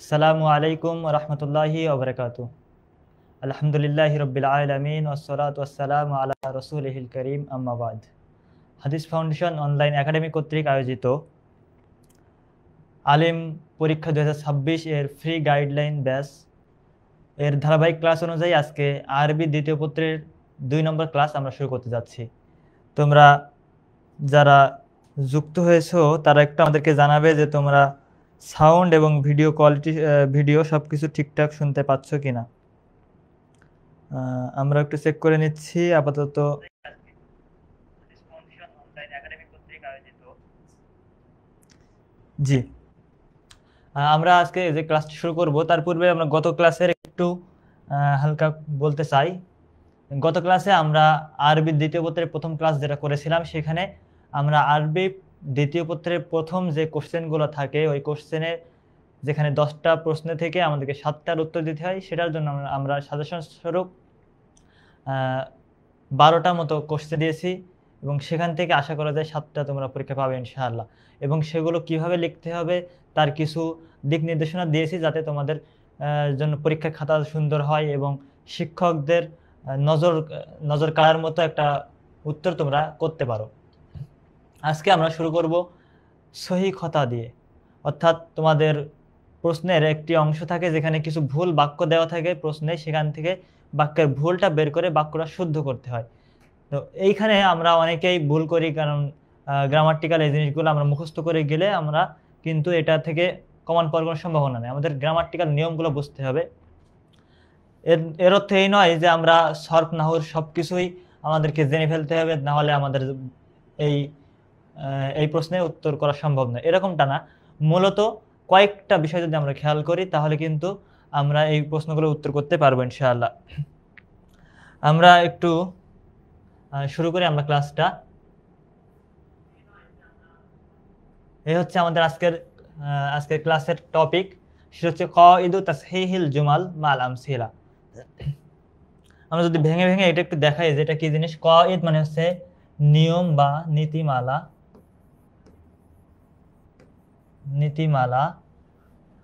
আসসালামু আলাইকুম রহমতুল্লাহি ওবরাকাতু। আলহামদুলিল্লাহি রব্বিল আলামিন ওয়াসসালাতু ওয়াসসালামু আলা রাসূলিহিল কারীম, আম্মা বাদ। হাদিস ফাউন্ডেশন অনলাইন একাডেমি কর্তৃক আয়োজিত আলিম পরীক্ষা 2026 এর ফ্রি গাইডলাইন ব্যাচ এর ধারাবাহিক ক্লাস অনুযায়ী আজকে আরবি দ্বিতীয় পত্রের 2 নম্বর ক্লাস আমরা শুরু করতে যাচ্ছি। তোমরা যারা যুক্ত হয়েছো তারা একটু আমাদেরকে জানাবে যে তোমরা সাউন্ড এবং ভিডিও কোয়ালিটি ভিডিও সব কিছু ঠিকঠাক শুনতে পাচ্ছ কিনা। আমরা একটু চেক করে নিচ্ছি আপাতত। জি, আমরা আজকে যে ক্লাসটি শুরু করব তার পূর্বে আমরা গত ক্লাসের একটু হালকা বলতে চাই। গত ক্লাসে আমরা আরবি দ্বিতীয় পত্রের প্রথম ক্লাস যেটা করেছিলাম, সেখানে আমরা আরবি দ্বিতীয় পত্রের প্রথম যে কোশ্চেনগুলো থাকে ওই কোশ্চেনের যেখানে 10টা প্রশ্ন থেকে আমাদেরকে 7টার উত্তর দিতে হয়, সেটার জন্য আমরা সাজেশন স্বরূপ 12টা মতো কোশ্চেন দিয়েছি এবং সেখান থেকে আশা করা যায় 7টা তোমরা পরীক্ষা পাবে ইনশাআল্লাহ। এবং সেগুলো কিভাবে লিখতে হবে তার কিছু দিক নির্দেশনা দিয়েছি, যাতে তোমাদের জন্য পরীক্ষার খাতা সুন্দর হয় এবং শিক্ষকদের নজর কাড়ার মতো একটা উত্তর তোমরা করতে পারো। আজকে আমরা শুরু করব সহি খতা দিয়ে, অর্থাৎ তোমাদের প্রশ্নের একটি অংশ থাকে যেখানে কিছু ভুল বাক্য দেওয়া থাকে প্রশ্নে, সেখান থেকে বাক্যের ভুলটা বের করে বাক্যটা শুদ্ধ করতে হয়। তো এইখানে আমরা অনেকেই ভুল করি, কারণ গ্রামাটিক্যাল এই জিনিসগুলো আমরা মুখস্থ করে গেলে আমরা কিন্তু এটা থেকে কমন পাওয়ার কোনো সম্ভাবনা নেই। আমাদের গ্রামাটিক্যাল নিয়মগুলো বুঝতে হবে। এর অর্থ এই নয় যে আমরা সরফ নাহর সব কিছুই আমাদেরকে জেনে ফেলতে হবে, না হলে আমাদের এই প্রশ্নের উত্তর করা সম্ভব নয়, এরকমটা না। মূলত কয়েকটা বিষয় যদি আমরা খেয়াল করি তাহলে কিন্তু আমরা এই প্রশ্নগুলোর উত্তর করতে পারবো ইনশাআল্লাহ। আমরা একটু শুরু করি আমরা ক্লাসটা। এই হচ্ছে আমাদের আজকের ক্লাসের টপিক, সেটা হচ্ছে কায়দা তাসহিহিল জুমাল মাল আমসিলা। আমরা যদি ভেঙে ভেঙে এটা একটু দেখাই যে এটা কি জিনিস। কায়দ মানে হচ্ছে নিয়ম বা নীতিমালা।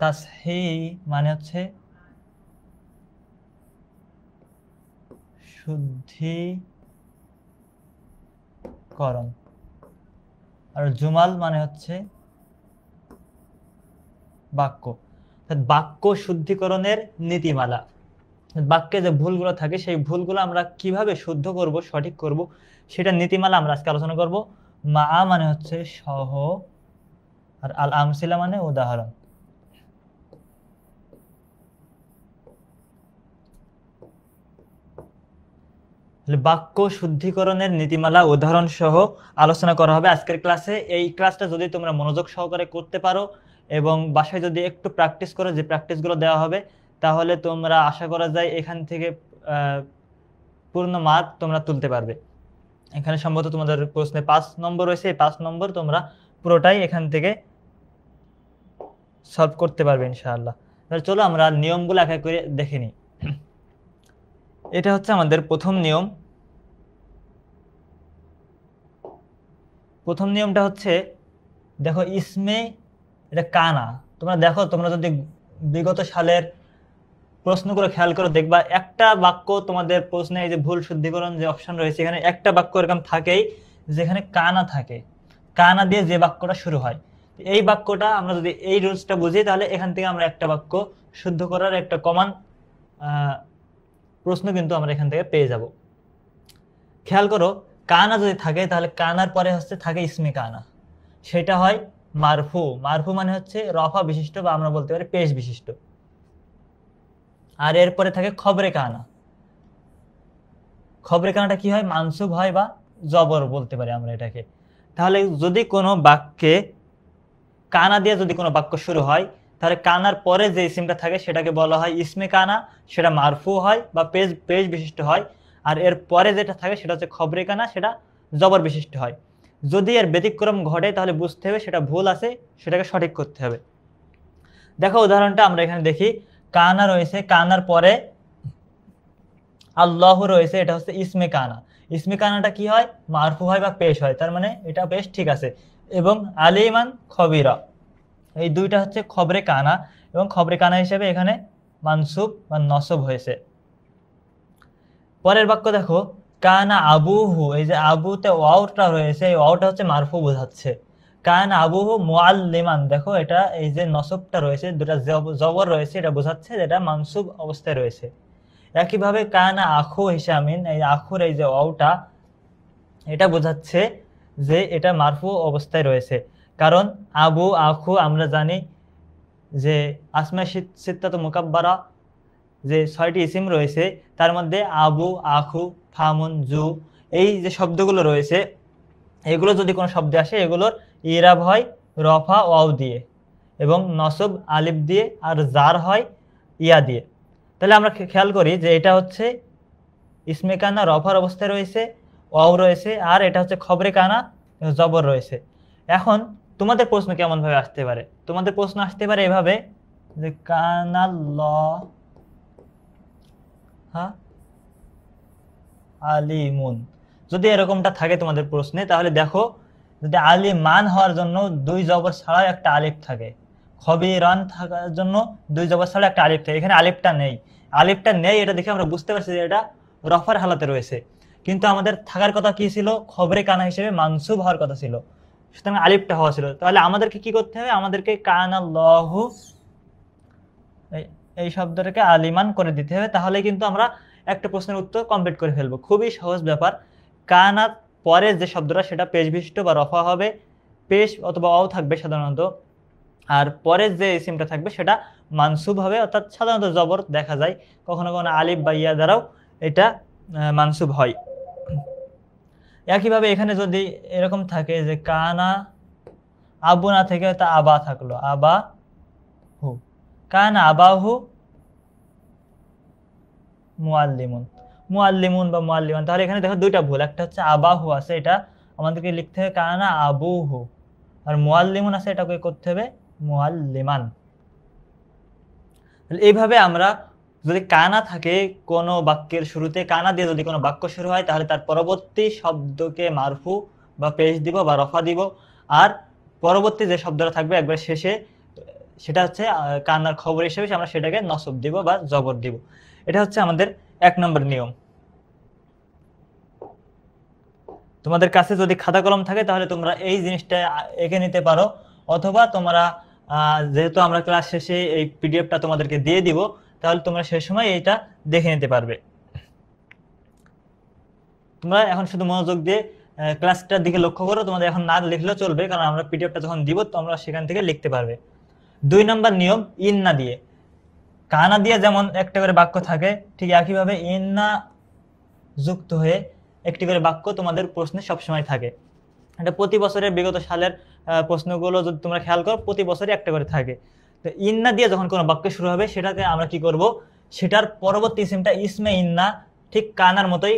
তাসহিহ মানে হচ্ছে শুদ্ধিকরণ, আর জুমাল মানে হচ্ছে বাক্য। বাক্য শুদ্ধিকরণের নীতিমালা। বাক্যে যে ভুলগুলো থাকে সেই ভুলগুলো আমরা কিভাবে শুদ্ধ করব, সঠিক করব, সেটা নীতিমালা আমরা আজকে আলোচনা করব। মা মানে হচ্ছে সহ, আর আল আমসিলা মানে উদাহরণ। বাক্য শুদ্ধিকরণের নীতিমালা উদাহরণ সহ আলোচনা করা হবে আজকের ক্লাসে। এই ক্লাসটা যদি তোমরা মনোযোগ সহকারে করতে পারো এবং বাসায় যদি একটু প্র্যাকটিস করো, যে প্র্যাকটিসগুলো দেওয়া হবে, তাহলে তোমরা আশা করা যায় এখান থেকে পূর্ণ মার্ক তোমরা তুলতে পারবে। এখানে সম্ভবত তোমাদের প্রশ্নে 5 নম্বর রয়েছে, এই 5 নম্বর তোমরা পুরোটাই এখান থেকে সলভ করতে পারবে ইনশাআল্লাহ। তাহলে চলো আমরা নিয়মগুলো এক এক করে দেখে নিই। এটা হচ্ছে আমাদের প্রথম নিয়ম। প্রথম নিয়মটা হচ্ছে, দেখো ইসমে এটা কানা। তোমরা দেখো, তোমরা যদি বিগত সালের প্রশ্নগুলো খেয়াল করে দেখবা, একটা বাক্য তোমাদের প্রশ্নে এই যে ভুল শুদ্ধিকরণ যে অপশন রয়েছে, এখানে একটা বাক্য এরকম থাকেই যেখানে কানা থাকে। কানা দিয়ে যে বাক্যটা শুরু হয়, এই বাক্যটা আমরা যদি এই রুলসটা বুঝি, তাহলে এখান থেকে আমরা একটা বাক্য শুদ্ধ করার একটা কমন প্রশ্ন কিন্তু আমরা এখান থেকে পেয়ে যাব। খেয়াল করো, কানা যদি থাকে তাহলে কানার পরে হচ্ছে থাকে ইসমে কানা, সেটা হয় মারফু। মারফু মানে হচ্ছে রফা বিশিষ্ট, বা আমরা বলতে পারি পেশ বিশিষ্ট। আর এরপরে থাকে খবরে কানা। খবরে কানাটা কি হয়? মানসুব হয় বা জবর বলতে পারি আমরা এটাকে। তাহলে যদি কোনো বাক্যে কানা দিয়ে যদি কোনো বাক্য শুরু হয়, তাহলে কানার পরে যে ইসমটা থাকে সেটাকে বলা হয় ইসমে কানা, সেটা মারফু হয় বা পেশ বিশিষ্ট হয়। আর এর পরে যেটা থাকে সেটা হচ্ছে খবরে কানা, সেটা জবর বিশিষ্ট হয়। যদি এর ব্যতিক্রম ঘটে তাহলে বুঝতে হবে সেটা ভুল আছে, সেটাকে সঠিক করতে হবে। দেখো উদাহরণটা আমরা এখানে দেখি। কানা রয়েছে, কানার পরে আল্লাহ রয়েছে, এটা হচ্ছে ইসমে কানা। ইসমে কানাটা কি হয়? মারফু হয় বা পেশ হয়, তার মানে এটা পেশ ঠিক আছে। এবং আলিমান খবিরা, এই দুইটা হচ্ছে খবরে কানা। এবং খবরে কানা হিসেবে এখানে মানসুব বা নসব হয়েছে। পরের বাক্য দেখো, কানা আবুহু, এই যে আবুতে ওয়াওটা রয়েছে, এই ওয়াওটা হচ্ছে মারফু বোঝাচ্ছে। কানা আবুহু মুআল্লিমান, দেখো এটা এই যে নসবটা রয়েছে, দুটা জবর রয়েছে, এটা বোঝাচ্ছে যে এটা মানসুব অবস্থায় রয়েছে। একইভাবে কানা আখু হিসামিন, এই আখুর এই যে ওয়াওটা, এটা বোঝাচ্ছে যে এটা মারফু অবস্থায় রয়েছে। কারণ আবু আখু আমরা জানি যে আসমা সিত্তাত মুকাব্বারা যে 6টি ইসিম রয়েছে, তার মধ্যে আবু আখু ফামুন জু এই যে শব্দগুলো রয়েছে, এগুলো যদি কোনো শব্দে আসে এগুলোর ইরাব হয় রফা ওয়াও দিয়ে এবং নসব আলিফ দিয়ে আর জার হয় ইয়া দিয়ে। তাহলে আমরা খেয়াল করি যে এটা হচ্ছে ইসমে কানা রফার অবস্থায় রয়েছে, ওয়াও রয়েছে, আর এটা হচ্ছে খবরে কানা জবর রয়েছে। এখন তোমাদের প্রশ্ন কেমন ভাবে আসতে পারে? তোমাদের প্রশ্ন আসতে পারে এভাবে যে কানাল্লাহ আলিমুন। যদি এরকমটা থাকে তোমাদের প্রশ্নে, তাহলে দেখো যদি আলিমান হওয়ার জন্য 2 জবর ছাড়া একটা আলিফ থাকে, খবিরান থাকার জন্য 2 জবর ছাড়া একটা আলিফ থাকে, এখানে আলিফটা নেই। আলিফটা নেই এটা দেখে আমরা বুঝতে পারছি যে এটা রফার হালাতে রয়েছে, কিন্তু আমাদের থাকার কথা কি ছিল? খবরে কানা হিসেবে মানসুব হওয়ার কথা ছিল, সুতরাং আলিফটা হওয়া ছিল। তাহলে আমাদেরকে কি করতে হবে? আমাদেরকে কানাল্লাহু এই শব্দটাকে আলিমান করে দিতে হবে, তাহলে কিন্তু আমরা একটা প্রশ্নের উত্তর কমপ্লিট করে ফেলবো। খুবই সহজ ব্যাপার। কানার পরে যে শব্দটা সেটা পেশ বিশিষ্ট বা রফা হবে, পেশ অথবা অ থাকবে সাধারণত, আর পরের যে ইসিমটা থাকবে সেটা মানসুব হবে, অর্থাৎ সাধারণত জবর দেখা যায়, কখনো কখনো আলিফ বা ইয়া দ্বারাও এটা মানসুব হয়। একইভাবে এখানে যদি এরকম থাকে যে কানা আবু না থেকে তা আবা থাকলো, আবা হু, কানা আবাহু মুআল্লিমুন, মুআল্লিমুন বা মুআল্লিমান। তাহলে এখানে দেখো দুইটা ভুল, একটা হচ্ছে আবাহু আছে, এটা আমাদেরকে লিখতে হবে কানা আবুহু, আর মুআল্লিমুন আছে, এটাকে করতে হবে মুআল্লিমান। এইভাবে আমরা যদি কানা থাকে কোনো বাক্যের শুরুতে, কানা দিয়ে যদি কোনো বাক্য শুরু হয়, তাহলে তার পরবর্তী শব্দকে মারফু বা পেশ দিব বা রফা দিব, আর পরবর্তী যে শব্দটা থাকবে একবার শেষে সেটা হচ্ছে কানার খবর হিসেবে আমরা সেটাকে নসব দিব বা জবর দিব। এটা হচ্ছে আমাদের 1 নম্বর নিয়ম। তোমাদের কাছে যদি খাতা কলম থাকে তাহলে তোমরা এই জিনিসটা এঁকে নিতে পারো, অথবা তোমরা যেহেতু আমরা ক্লাস শেষে এই পিডিএফটা তোমাদেরকে দিয়ে দিব, তাহলে তোমরা সেই সময় এইটা দেখে নিতে পারবে। তোমরা এখন শুধু মনোযোগ দিয়ে ক্লাসটার দিকে লক্ষ্য করো, তোমাদের এখন না লিখলেও চলবে, কারণ আমরা পিডিএফটা যখন দিব তোমরা সেখান থেকে লিখতে পারবে। 2 নম্বর নিয়ম, ইন্না দিয়ে। কানা দিয়ে যেমন একটা করে বাক্য থাকে, ঠিক একইভাবে ইন্না যুক্ত হয়ে একটি করে বাক্য তোমাদের প্রশ্নে সবসময় থাকে। এটা প্রতি বছরের বিগত সালের প্রশ্নগুলো যদি তোমরা খেয়াল করো, প্রতি বছরই একটা করে থাকে। তো ইন্না দিয়ে যখন কোনো বাক্য শুরু হবে সেটাকে আমরা কি করব? সেটার পরবর্তী ইসমটা ইসমে ইন্না, ঠিক কানার মতোই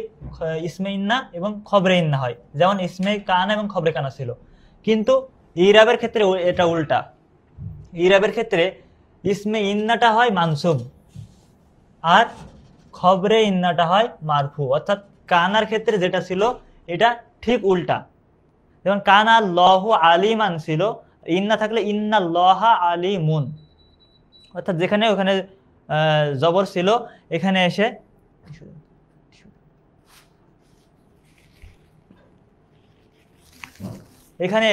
ইসমে ইন্না এবং খবরে ইন্না হয়, যেমন ইসমে কানা এবং খবরে কানা ছিল। কিন্তু ইরাবের ক্ষেত্রে এটা উল্টা। ইরাবের ক্ষেত্রে ইসমে ইন্নাটা হয় মানসুব আর খবরে ইন্নাটা হয় মারফু, অর্থাৎ কানার ক্ষেত্রে যেটা ছিল এটা ঠিক উল্টা। যেমন কানা লহ আলিমান ছিল, ইন্না থাকলে ইন্না লহা আলিমুন, অর্থাৎ যেখানে ওখানে জবর ছিল এখানে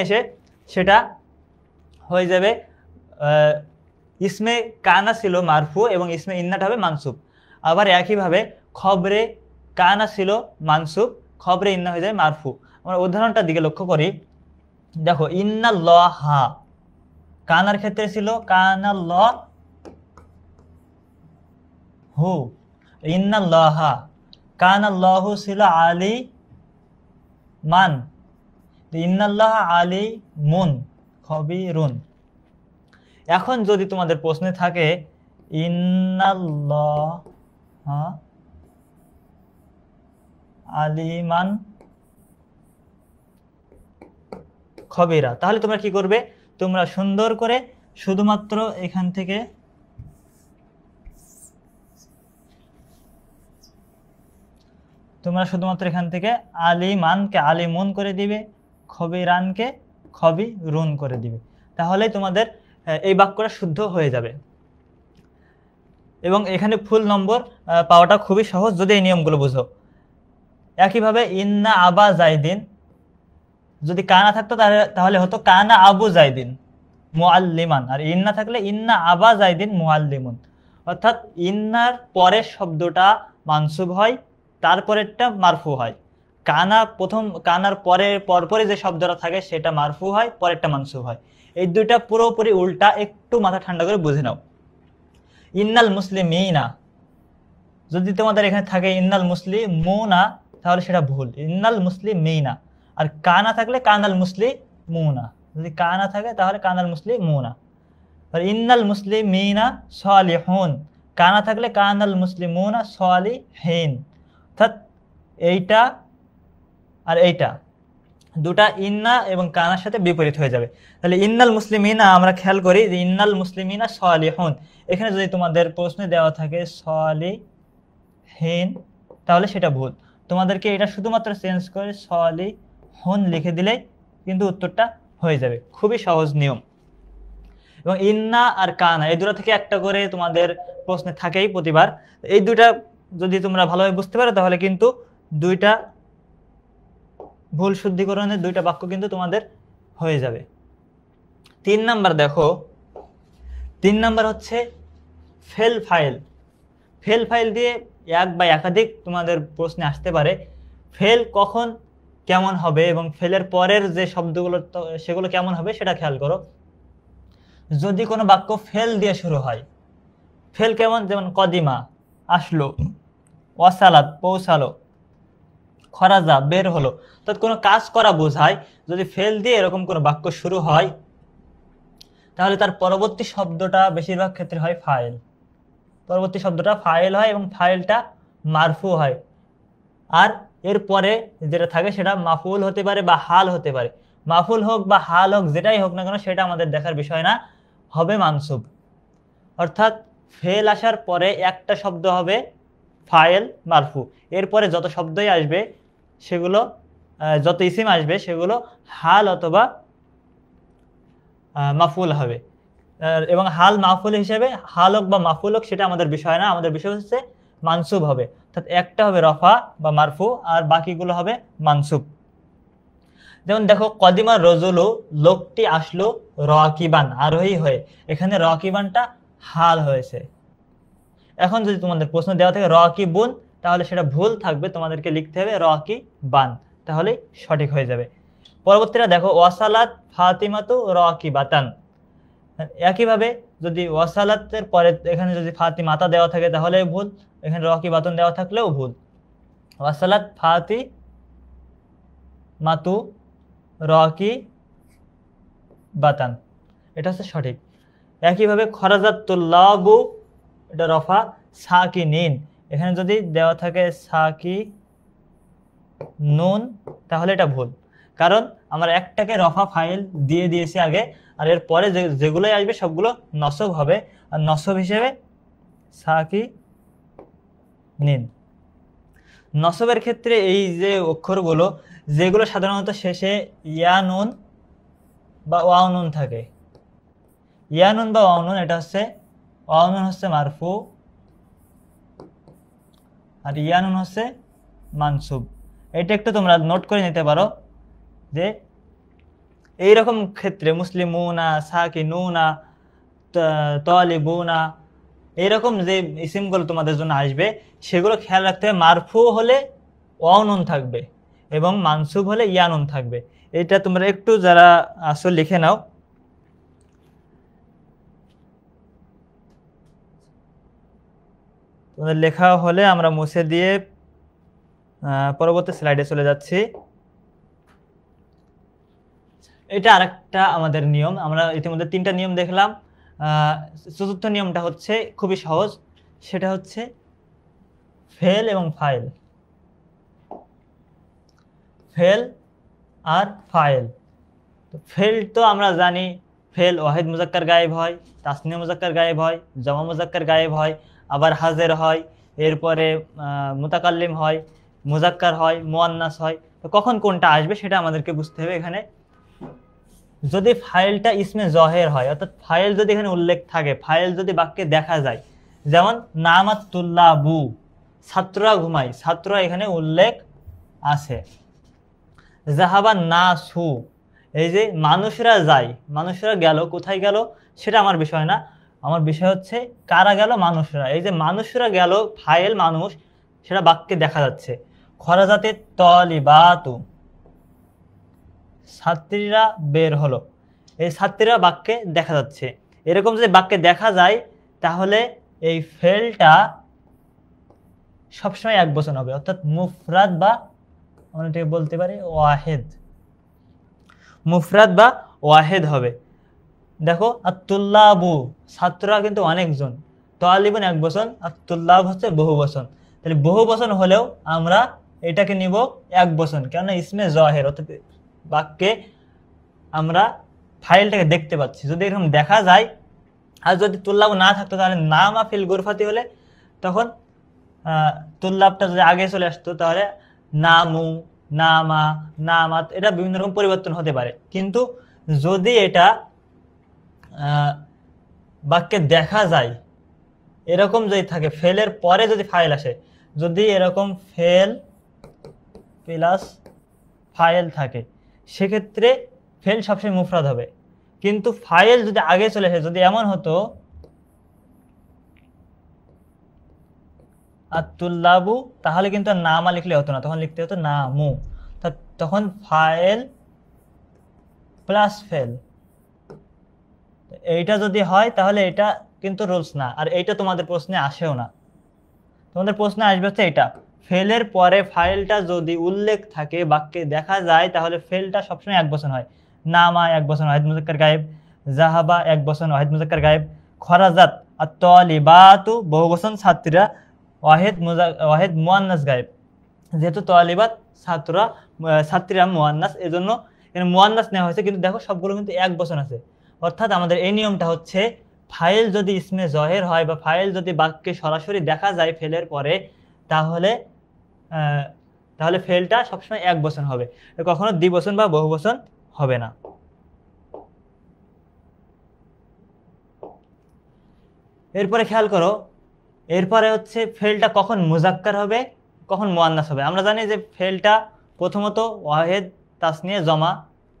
এসে সেটা হয়ে যাবে ইসমে কানা ছিল মারফু এবং ইসমে ইন্নাটা হবে মানসুব। আবার একইভাবে খবরে কানা ছিল মানসুব, খবরে ইন্না হয়ে যায় মারফু। আমরা উদাহরণটার দিকে লক্ষ্য করি, দেখো ইন্নাল্লাহা, কানার ক্ষেত্রে ছিল কানাল্লাহু, ইন্নাল্লাহা, কানাল্লাহু ছিল আলী মান, ইন্নাল্লাহ আলী মুন খবিরুন। এখন যদি তোমাদের প্রশ্নে থাকে ইন্নাল্লাহা আলিমান খবিরা, তাহলে তোমরা কি করবে? তোমরা সুন্দর করে শুধুমাত্র এখান থেকে আলিমানকে আলিমুন করে দিবে, খবিরানকে খবিরুন করে দিবে, তাহলে তোমাদের এই বাক্যটা শুদ্ধ হয়ে যাবে। এবং এখানে ফুল নম্বর পাওয়াটা খুবই সহজ যদি এই নিয়মগুলো বুঝো। একইভাবে ইন্না আবা জাইদিন, যদি কানা থাকতো তাহলে হতো কানা আবু জাইদিন মুআল্লিমান, আর ইন্না থাকলে ইন্না আবা জাইদিন মুআল্লিমুন। অর্থাৎ ইন্নার পরের শব্দটা মানসুব হয়, তারপরেরটা মারফু হয়। কানার পরপরে যে শব্দটা থাকে সেটা মারফু হয়, পরেরটা মানসুব হয়। এই দুইটা পুরোপুরি উল্টা, একটু মাথা ঠান্ডা করে বুঝে নাও। ইন্নাল মুসলিমিনা, যদি তোমাদের এখানে থাকে ইন্নাল মুসলিমুনা তাহলে সেটা ভুল, ইন্নাল মুসলিমিনা। আর কানা থাকলে কানাল মুসলিমুনা, যদি কানা থাকে তাহলে কানাল মুসলিমুনা। আর ইন্নাল মুসলিমিনা সালিহুন, কানা থাকলে কানাল মুসলিমুনা সালিহিন। অর্থাৎ এইটা আর এইটা দুটা ইন্না এবং কানার সাথে বিপরীত হয়ে যাবে। তাহলে ইন্নাল মুসলিমিনা আমরা খেয়াল করি যে ইন্নাল মুসলিমিনা সালিহুন, এখানে যদি তোমাদের প্রশ্নে দেওয়া থাকে সালিহিন তাহলে সেটা ভুল। তোমাদেরকে এটা শুধুমাত্র চেঞ্জ করে সালিহুন লিখে দিলে কিন্তু উত্তরটা হয়ে যাবে। খুবই সহজ নিয়ম। এবং ইন্না আর কানা এই দুটো থেকে একটা করে তোমাদের প্রশ্নে থাকেই প্রতিবার। এই দুইটা যদি তোমরা ভালোভাবে বুঝতে পারো তাহলে কিন্তু দুইটা ভুল শুদ্ধিকরণের দুইটা বাক্য কিন্তু তোমাদের হয়ে যাবে। 3 নাম্বার দেখো, 3 নাম্বার হচ্ছে ফেল ফাইল। ফেল ফাইল দিয়ে এক বা একাধিক তোমাদের প্রশ্নে আসতে পারে। ফেল কখন কেমন হবে এবং ফেলের পরের যে শব্দগুলো সেগুলো কেমন হবে সেটা খেয়াল করো। যদি কোনো বাক্য ফেল দিয়ে শুরু হয়, ফেল কেমন, যেমন কদিমা আসলো, ওয়াসালাত পৌঁছালো, খরাজা বের হলো, তো কোনো কাজ করা বোঝায়। যদি ফেল দিয়ে এরকম কোনো বাক্য শুরু হয় তাহলে তার পরবর্তী শব্দটা বেশিরভাগ ক্ষেত্রে হয় ফাইল। পরবর্তী শব্দটা ফাইল হয় এবং ফাইলটা মারফু হয়। আর এরপরে যেটা থাকে সেটা মাফুল হতে পারে বা হাল হতে পারে। মাফুল হোক বা হাল হোক, যেটাই হোক না কেন সেটা আমাদের দেখার বিষয় না, হবে মানসুব। অর্থাৎ ফেল আসার পরে একটা শব্দ হবে ফাইল মারফু, এরপরে যত শব্দই আসবে সেগুলো, যত ইসিম আসবে সেগুলো হাল অথবা মাফুল হবে। এবং হাল মাফুল হিসেবে হাল হোক বা মাফুল হোক সেটা আমাদের বিষয় না, আমাদের বিষয় হচ্ছে মানসুব হবে। অর্থাৎ একটা হবে রফা বা মারফু আর বাকিগুলো হবে মানসুব। যেমন দেখো কদিমা রজুলু, লোকটি আসলো রাকিবান আরোহী হয়ে, এখানে রাকিবানটা হাল হয়েছে। এখন যদি তোমাদের প্রশ্ন দেওয়া থাকে রাকিবুন তাহলে সেটা ভুল থাকবে, তোমাদেরকে লিখতে হবে রাকিবান, তাহলে সঠিক হয়ে যাবে। পরবর্তীটা দেখো ওয়াসালাত ফাতিমাতু রাকিবাতান। একইভাবে যদি ওয়াসালাতের পরে এখানে যদি ফাতিমাতা দেওয়া থাকে তাহলে ভুল, এখানে রাকিবাতুন দেওয়া থাকলেও ভুল। ওয়াসালাত ফাতিমাতু রাকিবাতান, এটা হচ্ছে সঠিক। একইভাবে খরাজাত তুল্লাবু, এটা রফা সাকিনিন, এখানে যদি দেওয়া থাকে সাকি নুন তাহলে এটা ভুল, কারণ আমরা একটাকে রফা ফাইল দিয়ে দিয়েছি আগে, আর এর পরে যেগুলোই আসবে সবগুলো নসব হবে, আর নসব হিসেবে সাকি নিন। নসবের ক্ষেত্রে এই যে অক্ষরগুলো যেগুলো সাধারণত শেষে ইয়া নুন বা ওয়াও নুন থাকে, ইয়া নুন বা ওয়াও নুন, এটা হচ্ছে ওয়াও নুন হচ্ছে মারফু আর ইয়া নুন হচ্ছে মানসুব। এটা একটু তোমরা নোট করে নিতে পারো যে এইরকম ক্ষেত্রে মুসলিমুনা, সাকিনুনা, তালিবুনা, এইরকম যে ইসিমগুলো তোমাদের জন্য আসবে সেগুলো খেয়াল রাখতে হবে। মারফু হলে ওয়াও নুন থাকবে এবং মানসুব হলে ইয়া নুন থাকবে। এটা তোমরা একটু যারা আসল লিখে নাও। তোমাদের লেখা হলে আমরা মুছে দিয়ে পরবর্তী স্লাইডে চলে যাচ্ছি। এটা আরেকটা আমাদের নিয়ম, আমরা ইতিমধ্যে 3টা নিয়ম দেখলাম। চতুর্থ নিয়মটা হচ্ছে খুবই সহজ, সেটা হচ্ছে ফেল এবং ফাইল। ফেল আর ফাইল। তো ফেল তো আমরা জানি, ফেল ওয়াহিদ মুজাক্কার গায়েব হয়, তাসনিয়া মুজাক্কার গায়েব হয়, জামা মুজাক্কার গায়েব হয়, আবার হাজের হয়, এরপরে মুতাকাল্লিম হয়, মুজাক্কার হয়, মুয়ান্নাস হয়। তো কখন কোনটা আসবে সেটা আমাদেরকে বুঝতে হবে। এখানে যদি ফাইলটা ইসমে জহের হয়, অর্থাৎ ফাইল যদি এখানে উল্লেখ থাকে, ফাইল যদি বাক্যে দেখা যায় যেমন নামাত তুল্লাবু, ছাত্ররা ঘুমায়, ছাত্ররা এখানে উল্লেখ আছে। জাহাবান নাসু, এই যে মানুষরা যায়, মানুষরা গেল, কোথায় গেল সেটা আমার বিষয় না, আমার বিষয় হচ্ছে কারা গেল, মানুষরা। এই যে মানুষরা গেল, ফাইল মানুষ, সেটা বাক্যে দেখা যাচ্ছে। খরাজাতে তলিবাতু, ছাত্রীরা বের হলো, এই ছাত্রীরা বাক্যে দেখা যাচ্ছে। এরকম যদি বাক্যে দেখা যায় তাহলে এই ফেলটা সবসময় এক বচন হবে, অর্থাৎ মুফরাদ বা আমরা এটাকে বলতে পারি ওয়াহেদ, মুফরাদ বা ওয়াহেদ হবে। দেখো আতুল্লাবু, ছাত্ররা কিন্তু অনেকজন, তালিবুন এক বচন, আতুল্লাব হচ্ছে বহু বচন। তাহলে বহু বচন হলেও আমরা এটাকে নিব এক বচন, কেননা ইসমে জহের, অর্থাৎ বাক্যে আমরা ফাইলটাকে দেখতে পাচ্ছি। যদি এরকম দেখা যায়, আর যদি তুল্লাব না থাকতো তাহলে নামা ফিল গুরফাতি হলে তখন তুল্লাবটা যদি আগে চলে আসতো তাহলে নামু, নামা, নামাত, এটা বিভিন্ন রকম পরিবর্তন হতে পারে। কিন্তু যদি এটা বাক্যে দেখা যায়, এরকম যদি থাকে, ফেলের পরে যদি ফাইল আসে, যদি এরকম ফেল প্লাস ফাইল থাকে, সেক্ষেত্রে ফেল সবসময় মুফরাদ হবে। কিন্তু ফাইল যদি আগে চলে আসে, যদি এমন হতো আতুল্লাবু, তাহলে কিন্তু আর নামা লিখলে হতো না, তখন লিখতে হতো নামু। তখন ফাইল প্লাস ফেল, এইটা যদি হয় তাহলে এটা কিন্তু রুলস না, আর এইটা তোমাদের প্রশ্নে আসেও না। তোমাদের প্রশ্নে আসবে হচ্ছে এটা, ফেলের পরে ফাইলটা যদি উল্লেখ থাকে, বাক্যে দেখা যায়, তাহলে ফেলটা সবসময় এক বচন হয়। নামা এক বচন ওয়াহিদ মুজাক্কার গায়েব, জাহাবা এক বচন ওয়াহিদ মুজাক্কার গায়েব, খরাজাত আর তালিবাতু বহু বচন, ছাত্রীরা ওয়াহিদ মুয়ান্নাস গায়েব। যেহেতু তালিবাত ছাত্ররা, ছাত্রীরা মুয়ান্নাস, এজন্য এখানে মুয়ান্নাস নেওয়া হয়েছে, কিন্তু দেখো সবগুলো কিন্তু এক বচন আছে। অর্থাৎ আমাদের এই নিয়মটা হচ্ছে, ফাইল যদি ইসমে জহের হয় বা ফাইল যদি বাক্যে সরাসরি দেখা যায় ফেলের পরে, তাহলে তাহলে ফেলটা সবসময় এক বচন হবে, কখনো দ্বিবচন বা বহু বচন হবে না। এরপরে খেয়াল করো, এরপরে হচ্ছে ফেলটা কখন মুজাক্কার হবে, কখন মুয়ান্নাস হবে। আমরা জানি যে ফেলটা প্রথমত ওয়াহেদ, তাসনিয়া, জমা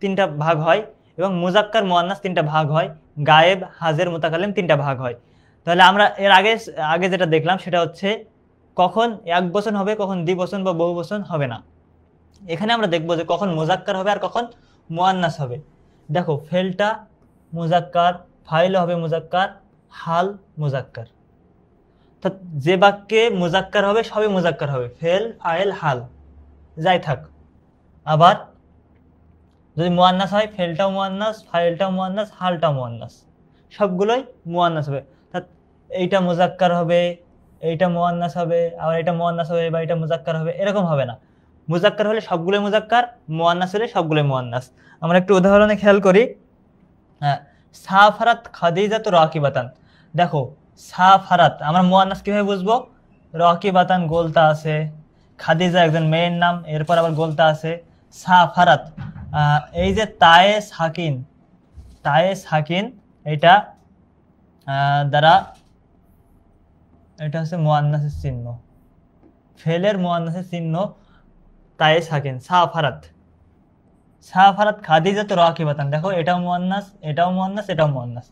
তিনটা ভাগ হয়, এবং মুজাক্কার মুয়ান্নাস তিনটা ভাগ হয়, গায়েব, হাজির, মুতাকাল্লিম তিনটা ভাগ হয়। তাহলে আমরা এর আগে যেটা দেখলাম সেটা হচ্ছে কখন এক বচন হবে, কখন দ্বিবচন বা বহু বচন হবে না। এখানে আমরা দেখবো যে কখন মুজাক্কার হবে আর কখন মুয়ান্নাস হবে। দেখো ফেলটা মুজাক্কার, ফাইল হবে মুজাক্কার, হাল মুজাক্কার। যে বাক্যে মুজাক্কার হবে সবই মুজাক্কার হবে, ফেল, ফাইল, হাল যাই থাক। আবার যদি মুয়ান্নাস হয়, ফেলটাও মুয়ান্নাস, ফাইলটাও মুয়ান্নাস, হালটাও মুয়ান্নাস, সবগুলোই মুয়ান্নাস হবে। এইটা মুজাক্কার হবে, এইটা মুয়ান্নাস হবে, আবার এটা মুয়ান্নাস হবে, বা এটা মুজাক্কার হবে, এরকম হবে না। মুজাক্কার হলে সবগুলোই মুজাক্কার, মুয়ান্নাস হলে সবগুলোই মুয়ান্নাস। আমরা একটু উদাহরণে খেয়াল করি। সাফারাত খাদিজাতু রাকিবাতান। দেখো সাফারাত আমরা মুয়ান্নাস কিভাবে বুঝবো, রাকিবাতান গোলতা আছে, খাদিজা একজন মেয়ের নাম, এরপর আবার গোলতা আছে। সাফারাত, এই যে তায়ে সাকিন, তায়ে সাকিন, এটা দ্বারা, এটা হচ্ছে মুয়ান্নাসের চিহ্ন, ফেলের মুয়ান্নাসের চিহ্ন তায়ে সাকিন। সাফারাত, সাফারাত খাদিজাতু রাকিবাতান, দেখো এটাও মুয়ান্নাস, এটাও মুয়ান্নাস, এটাও মুয়ান্নাস।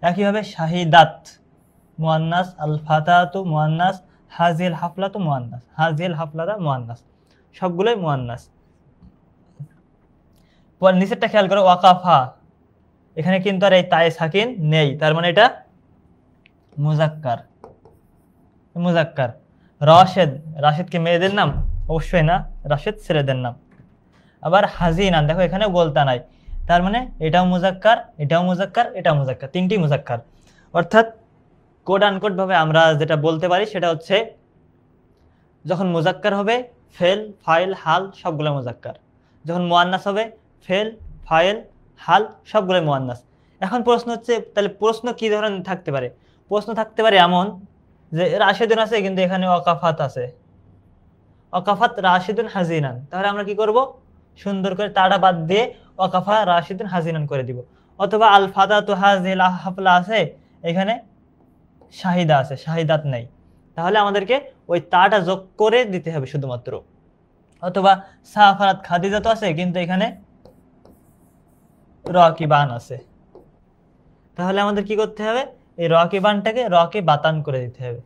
একইভাবে শাহিদাত মুয়ান্নাস, আল ফাতাতু মুয়ান্নাস, হাজিল হাফলাতু মুয়ান্নাস, হাজিল হাফলাতা মুয়ান্নাস, সবগুলোই মুয়ান্নাস। পর নিচেরটা খেয়াল করো, ওয়াকাফা, এখানে কিন্তু আর এই তায়ে সাকিন নেই, তার মানে এটা মুজাক্কার, মুজাক্কার। রাশেদ, রাশেদ কি মেয়েদের নাম? অবশ্যই না, রাশেদ ছেলেদের নাম। আবার হাজিনান, দেখো এখানে গোলতা নাই, তার মানে এটাও মুজাক্কার, এটাও মুজাক্কার, এটাও মুজাক্কার, তিনটি মুজাক্কার। অর্থাৎ কোড আনকোড ভাবে আমরা যেটা বলতে পারি সেটা হচ্ছে, যখন মুজাক্কার হবে ফেল, ফাইল, হাল সবগুলো মুজাক্কার, যখন মুয়ান্নাস হবে ফেল, ফাইল, হাল সবগুলো মুয়ান্নাস। এখন প্রশ্ন হচ্ছে, তাহলে প্রশ্ন কি ধরনের থাকতে পারে? প্রশ্ন থাকতে পারে এমন যে রাশিদুন আছে কিন্তু এখানে ওয়াকাফাত আছে, ওয়াকাফাত রাশিদুন হাজিনান, তাহলে আমরা কি করব, সুন্দর করে তাড়া বাদ দিয়ে ওয়াকাফা রাশিদুন হাজিনান করে দিব। অথবা আল ফাতাতু হাজিল হাফলা আছে, এখানে শাহিদা আছে, শাহিদাত নাই, তাহলে আমাদেরকে ওই তাটা যোগ করে দিতে হবে শুধুমাত্র। অথবা সাফারাত খাদিজা তো আছে কিন্তু এখানে রকিবান আছে, তাহলে আমাদের কি করতে হবে, এই রকিবানটাকে রকে বাতান করে দিতে হবে।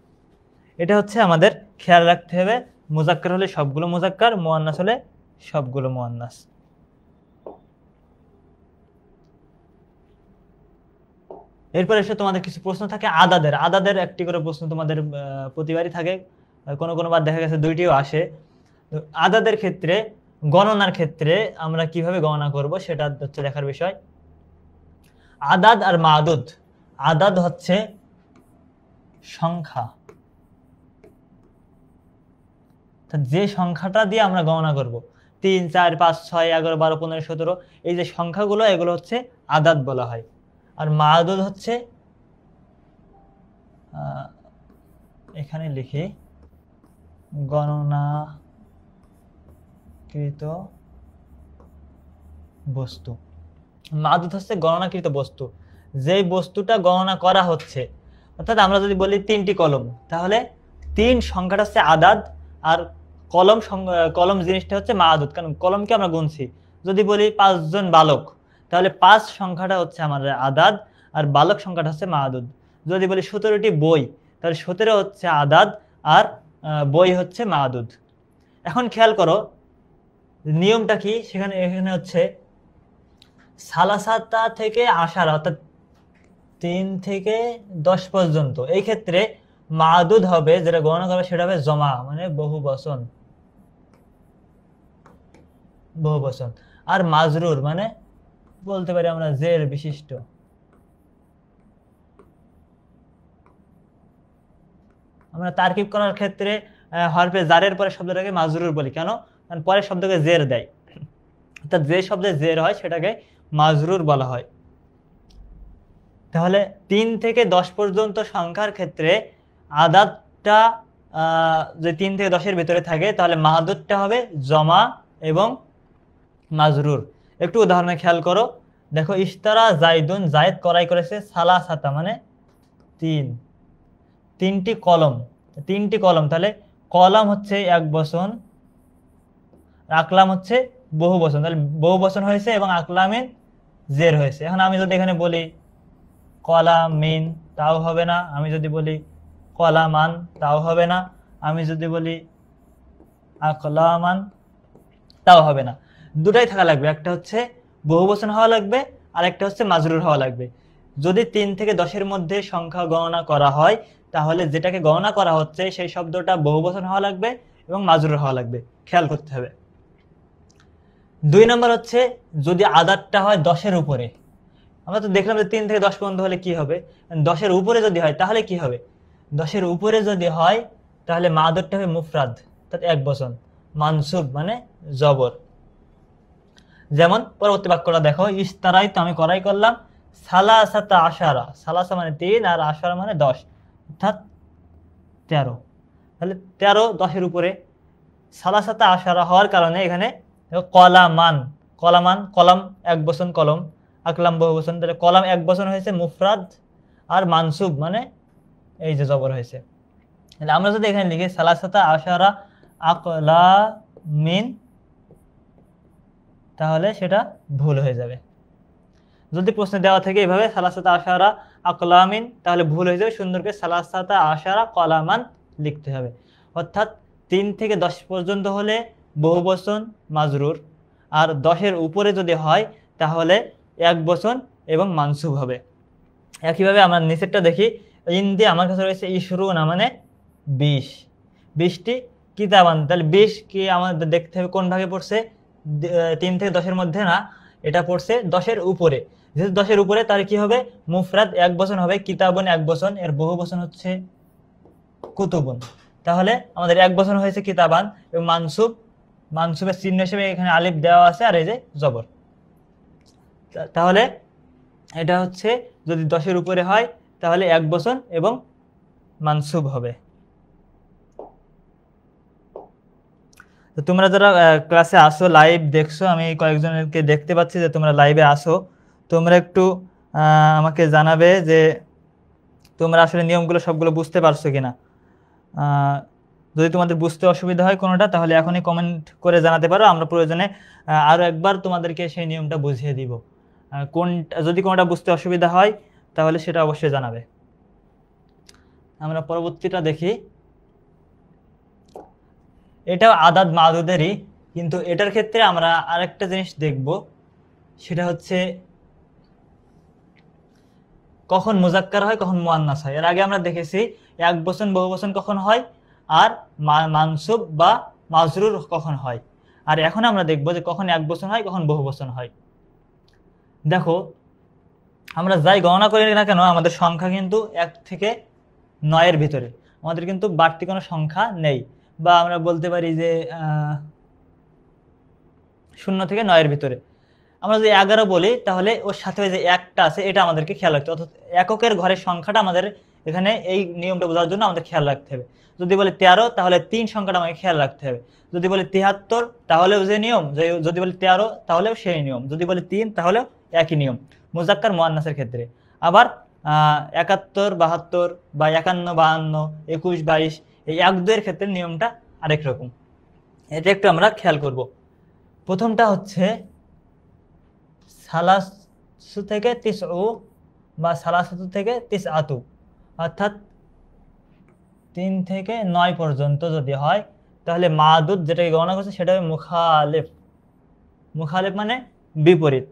এটা হচ্ছে আমাদের খেয়াল রাখতে হবে, মুজাক্কার হলে সবগুলো মুজাক্কার, মুয়ান্নাস হলে সবগুলো মুয়ান্নাস। এরপর এসে তোমাদের কিছু প্রশ্ন থাকে আদাদের। আদাদের একটি করে প্রশ্ন তোমাদের প্রতিবারই থাকে, কোনো কোনো বার দেখা গেছে দুইটিও আসে। আদাদের ক্ষেত্রে, গণনার ক্ষেত্রে আমরা কিভাবে গণনা করব সেটা হচ্ছে দেখার বিষয়। আদাদ আর মাদুদ। আদাদ হচ্ছে সংখ্যা, যে সংখ্যাটা দিয়ে আমরা গণনা করব, 3, 4, 5, 6, 11, 12, 15, 17, এই যে সংখ্যাগুলো এগুলো হচ্ছে আদাদ বলা হয়। আর মাদুদ হচ্ছে এখানে লিখি গণনাকৃত বস্তু। মাদুদ হচ্ছে গণনাকৃত বস্তু, যেই বস্তুটা গণনা করা হচ্ছে। অর্থাৎ আমরা যদি বলি 3টি কলম, তাহলে 3 সংখ্যাটা হচ্ছে আদাদ, আর কলম জিনিসটা হচ্ছে মাদুদ, কারণ কলমকে আমরা গুনছি। যদি বলি 5 জন বালক, তাহলে 5 সংখ্যাটা হচ্ছে আমাদের আদাদ, আর বালক সংখ্যাটা হচ্ছে মাদুদ। যদি বলি 17টি বই, তাহলে 17 হচ্ছে আদাদ, আর বই হচ্ছে মাদুদ। এখন খেয়াল করো নিয়মটা কি, এখানে হচ্ছে সালাসাতা থেকে আশারা, অর্থাৎ 3 থেকে 10 পর্যন্ত। এই ক্ষেত্রে মাদুদ হবে, যেটা গণনা করবে সেটা হবে জমা, মানে বহু বচন, আর মাজরুর মানে বলতে পারি আমরা জের বিশিষ্ট। আমরা তারকিব করার ক্ষেত্রে হরফে জারের পরে শব্দটাকে মাজরুর বলি, কেন? কারণ পরের শব্দকে জের দেয়, অর্থাৎ যে শব্দে জের হয় সেটাকে মাজরুর বলা হয়। তাহলে 3 থেকে 10 পর্যন্ত সংখ্যার ক্ষেত্রে আদাদটা যদি 3 থেকে 10-এর ভিতরে থাকে, তাহলে মাদুদটা হবে জমা এবং মাজরুর। একটু উদাহরণে খেয়াল করো, দেখো ইশতারা জাইদুন, জায়েদ ক্রয় করেছে, সালাসাতা মানে 3টি কলম, তাহলে কলম হচ্ছে এক বচন, আকলাম হচ্ছে বহু বচন, তাহলে বহু বচন হয়েছে এবং আকলামিন জের হয়েছে। এখন আমি যদি এখানে বলি কলামিন, তাও হবে না। আমি যদি বলি কলামান, তাও হবে না। আমি যদি বলি আকলামান, তাও হবে না। দুটাই থাকা লাগবে, একটা হচ্ছে বহুবচন হওয়া লাগবে, আর একটা হচ্ছে মাজরুর হওয়া লাগবে। যদি 3 থেকে 10-এর মধ্যে সংখ্যা গণনা করা হয়, তাহলে যেটাকে গণনা করা হচ্ছে সেই শব্দটা বহুবচন হওয়া লাগবে এবং মাজরুর হওয়া লাগবে, খেয়াল করতে হবে। 2 নম্বর হচ্ছে যদি আদাদটা হয় 10-এর উপরে। আমরা তো দেখলাম যে 3 থেকে 10 পর্যন্ত হলে কি হবে, 10-এর উপরে যদি হয় তাহলে কি হবে? 10-এর উপরে যদি হয় তাহলে মাদুদটা হবে মুফরাদ, অর্থাৎ এক বচন, মানসুব মানে জবর। যেমন পরবর্তী বাক্যটা দেখো, ইশতারাই তো আমি ক্রয় করলাম, সালাসাতা আশারা, সালাসা মানে 3 আর আশারা মানে 10, অর্থাৎ 13। তাহলে 13 10-এর উপরে, সালাসাতা আশারা হওয়ার কারণে এখানে কলামান, কলম এক বচন, কলম আকলাম বহু বচন, তাহলে কলাম এক বচন হয়েছে মুফরাদ, আর মানসুব মানে এই যে জবর হয়েছে। তাহলে আমরা যদি এখানে লিখি সালাসাতা আশারা আকলামিন, তাহলে সেটা ভুল হয়ে যাবে। যদি প্রশ্নে দেওয়া থেকে এভাবে সালাসাতা আশারা আকলামিন, তাহলে ভুল হয়ে যাবে, সুন্দর করে সালাসাতা আশারা কলামান লিখতে হবে। অর্থাৎ 3 থেকে 10 পর্যন্ত হলে বহু বচন মাজরুর, আর 10-এর উপরে যদি হয় তাহলে এক বচন এবং মানসুব হবে। একইভাবে আমরা নিচেরটা দেখি, ইন্দি আমার কাছে রয়েছে ইশরুনা মানে 20টি কিতাবান, তাহলে 20 কি আমাদের দেখতে হবে কোন ভাগে পড়ছে, 3 থেকে 10-এর মধ্যে না, এটা পড়ছে 10-এর উপরে। যেহেতু 10-এর উপরে তাহলে কি হবে, মুফরাদ এক বচন হবে, কিতাবুন এক বচন, এর বহু বচন হচ্ছে কুতুবুন। তাহলে আমাদের এক বচন হয়েছে কিতাবান, এবং মানসুবের চিহ্ন হিসেবে এখানে আলিফ দেওয়া আছে, আর এই যে জবর। তাহলে এটা হচ্ছে যদি 10-এর উপরে হয় তাহলে এক বচন এবং মানসুব হবে। তো তোমরা যারা ক্লাসে আসো, লাইভ দেখছো, আমি কয়েকজনকে দেখতে পাচ্ছি যে তোমরা লাইভে আসো, তোমরা একটু আমাকে জানাবে যে তোমরা আসলে নিয়মগুলো সবগুলো বুঝতে পারছো কিনা। যদি তোমাদের বুঝতে অসুবিধা হয় কোনোটা, তাহলে এখনই কমেন্ট করে জানাতে পারো, আমরা প্রয়োজনে আরও একবার তোমাদেরকে সেই নিয়মটা বুঝিয়ে দিব। কোনটা যদি কোনোটা বুঝতে অসুবিধা হয় তাহলে সেটা অবশ্যই জানাবে। আমরা পরবর্তীটা দেখি। এটাও আদাদ মাদুদেরই, কিন্তু এটার ক্ষেত্রে আমরা আরেকটা জিনিস দেখব, সেটা হচ্ছে কখন মুজাক্কার হয় কখন মুয়ান্নাস হয়। এর আগে আমরা দেখেছি এক বচন বহু বচন কখন হয় আর মানসুব বা মাজরুর কখন হয়, আর এখন আমরা দেখব যে কখন এক বচন হয় কখন বহু বচন হয়। দেখো, আমরা যাই গণনা করি না কেন আমাদের সংখ্যা কিন্তু 1 থেকে 9-এর ভিতরে, আমাদের কিন্তু বাড়তি কোনো সংখ্যা নেই, বা আমরা বলতে পারি যে 0 থেকে 9-এর ভিতরে। আমরা যদি 11 বলি তাহলে ওর সাথে যে একটা আছে এটা আমাদেরকে খেয়াল রাখতে হবে, অর্থাৎ এককের ঘরের সংখ্যাটা আমাদের এখানে এই নিয়মটা বোঝার জন্য আমাদের খেয়াল রাখতে হবে। যদি বলি 13 তাহলে 3 সংখ্যাটা আমাকে খেয়াল রাখতে হবে। যদি বলি 73 তাহলেও যে নিয়ম, যদি বলি 13 তাহলেও সেই নিয়ম, যদি বলি 3 তাহলেও একই নিয়ম মুজাক্কার মুয়ান্নাসের ক্ষেত্রে। আবার 71, 72 বা 51, 52, 21, 22 এই 1-2-এর ক্ষেত্রে নিয়মটা আরেক রকম। এটা একটু আমরা খেয়াল করব। প্রথমটা হচ্ছে সালাসু থেকে তিসউ বা সালাসাতু থেকে তিসআতু, অর্থাৎ 3 থেকে 9 পর্যন্ত যদি হয় তাহলে মাদুদ যেটাকে গণনা করছে সেটা হবে মুখালিফ। মুখালিফ মানে বিপরীত,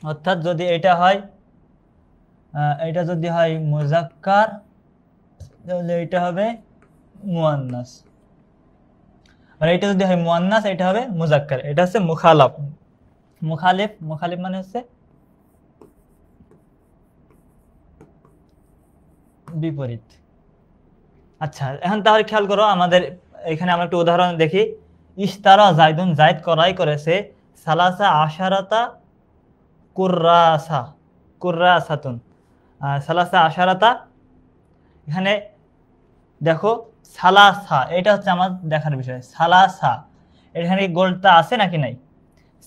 অর্থাৎ যদি এটা হয় এটা যদি হয় মুজাক্কার তাহলে এটা হবে মুয়ান্নাস, আর এটা যদি হয় মুয়ান্নাস এটা হবে মুজাক্কার। এটা হচ্ছে মুখালাফ। মুখালিফ, মুখালিফ মানে হচ্ছে বিপরীত। আচ্ছা, এখন তাহলে খেয়াল করো, আমাদের এখানে আমরা একটু উদাহরণ দেখি। ইশতারা জাইদুন, জাইদ ক্রয় করেছে সালাসা আশারাতা কুররাসা, কুররাসাতুন, সালাসা আশারাতা। এখানে দেখো সালাসা, এটা হচ্ছে আমার দেখার বিষয়। সালাসা এখানে গোলতা আছে নাকি নাই?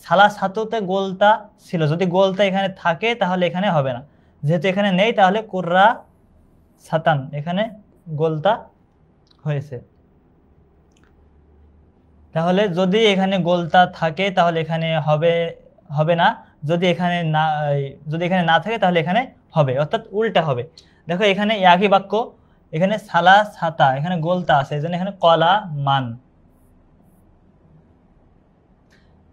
সালাসাতুতে গোলতা ছিল, যদি গোলতা এখানে থাকে তাহলে এখানে হবে না, যেহেতু এখানে নেই তাহলে কুররা সাতান এখানে গোলতা হয়েছে। তাহলে যদি এখানে গোলতা থাকে তাহলে এখানে হবে না, যদি এখানে না থাকে তাহলে এখানে হবে, অর্থাৎ উল্টা হবে। দেখো এখানে একই বাক্য, এখানে সালা সাতা, এখানে গোলতা আছে, এই জন্য এখানে কলা মান।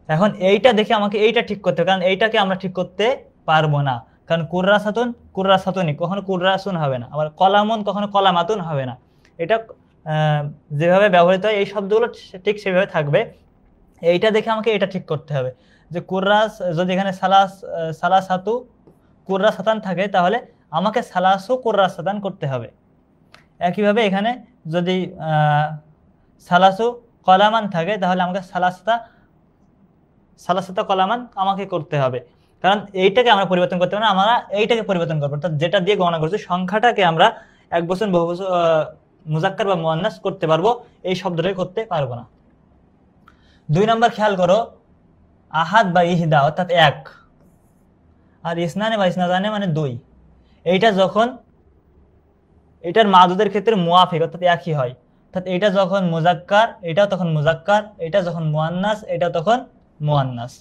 এখন এইটা দেখে আমাকে এইটা ঠিক করতে হবে, কারণ এইটাকে আমরা ঠিক করতে পারবো না, কারণ কুররা সাতুন কুররা সাতুনি কখনো কুররাসুন হবে না, আবার কলামুন কখনো কলামাতুন হবে না। এটা যেভাবে ব্যবহৃত হয় এই শব্দগুলো ঠিক সেভাবে থাকবে। এইটা দেখে আমাকে এটা ঠিক করতে হবে যে কুররাস, যদি এখানে সালাসাতু কুররা সাতান থাকে তাহলে আমাকে সালাসু কুররা সাতান করতে হবে। একইভাবে এখানে যদি সালাসু কলামান থাকে তাহলে আমাকে সালাসাতা কলামান আমাকে করতে হবে, কারণ এইটাকে আমরা পরিবর্তন করতে পারি না, আমরা এইটাকে পরিবর্তন করবো, অর্থাৎ যেটা দিয়ে গণনা করছি সংখ্যাটাকে আমরা এক বচন বহু বচন মুজাক্কার বা মুয়ান্নাস করতে পারবো, এই শব্দটাকে করতে পারবো না। 2 নম্বর খেয়াল করো, আহাদ বা ইহদা অর্থাৎ 1, আর ইসনানে বা ইসনাদানে মানে 2। এইটা যখন এটার মাদুদের ক্ষেত্রে মুয়াফিক অর্থাৎ একই হয়, অর্থাৎ এটা যখন মুজাক্কার এটাও তখন মুজাক্কার, এটা যখন মুয়ান্নাস এটা তখন মুয়ান্নাস।